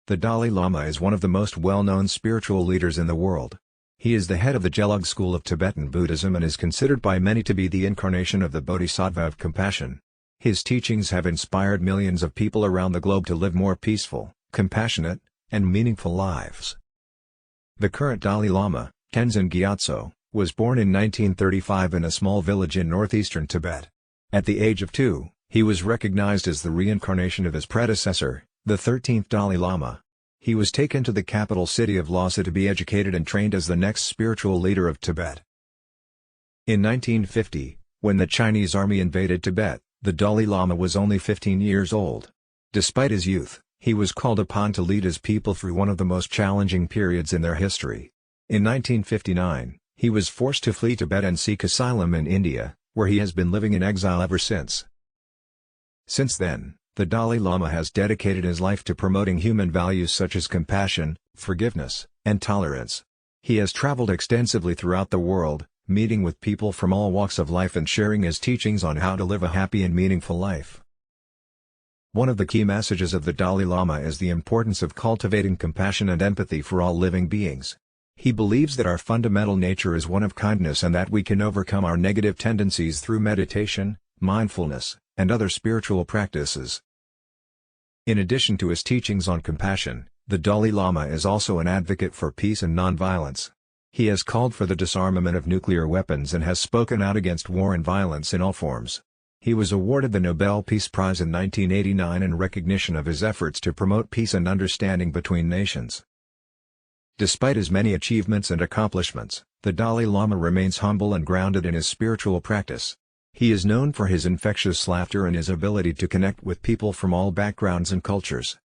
The Dalai Lama is one of the most well-known spiritual leaders in the world. He is the head of the Gelug school of Tibetan Buddhism and is considered by many to be the incarnation of the Bodhisattva of compassion. His teachings have inspired millions of people around the globe to live more peaceful, compassionate, and meaningful lives. The current Dalai Lama, Tenzin Gyatso, was born in 1935 in a small village in northeastern Tibet. At the age of 2, he was recognized as the reincarnation of his predecessor, the 13th Dalai Lama. He was taken to the capital city of Lhasa to be educated and trained as the next spiritual leader of Tibet. In 1950, when the Chinese army invaded Tibet, the Dalai Lama was only 15 years old. Despite his youth, he was called upon to lead his people through one of the most challenging periods in their history. In 1959, he was forced to flee Tibet and seek asylum in India, where he has been living in exile ever since. Since then, the Dalai Lama has dedicated his life to promoting human values such as compassion, forgiveness, and tolerance. He has traveled extensively throughout the world, meeting with people from all walks of life and sharing his teachings on how to live a happy and meaningful life. One of the key messages of the Dalai Lama is the importance of cultivating compassion and empathy for all living beings. He believes that our fundamental nature is one of kindness and that we can overcome our negative tendencies through meditation, mindfulness, and other spiritual practices. In addition to his teachings on compassion, the Dalai Lama is also an advocate for peace and nonviolence. He has called for the disarmament of nuclear weapons and has spoken out against war and violence in all forms. He was awarded the Nobel Peace Prize in 1989 in recognition of his efforts to promote peace and understanding between nations. Despite his many achievements and accomplishments, the Dalai Lama remains humble and grounded in his spiritual practice. He is known for his infectious laughter and his ability to connect with people from all backgrounds and cultures.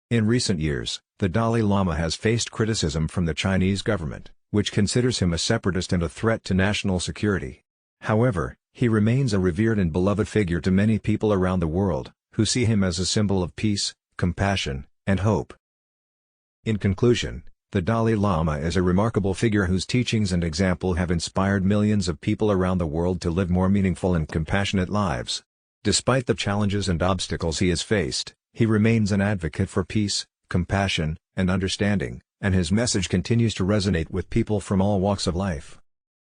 In recent years, the Dalai Lama has faced criticism from the Chinese government, which considers him a separatist and a threat to national security. However, he remains a revered and beloved figure to many people around the world, who see him as a symbol of peace, compassion, and hope. In conclusion, the Dalai Lama is a remarkable figure whose teachings and example have inspired millions of people around the world to live more meaningful and compassionate lives. Despite the challenges and obstacles he has faced, he remains an advocate for peace, compassion, and understanding, and his message continues to resonate with people from all walks of life.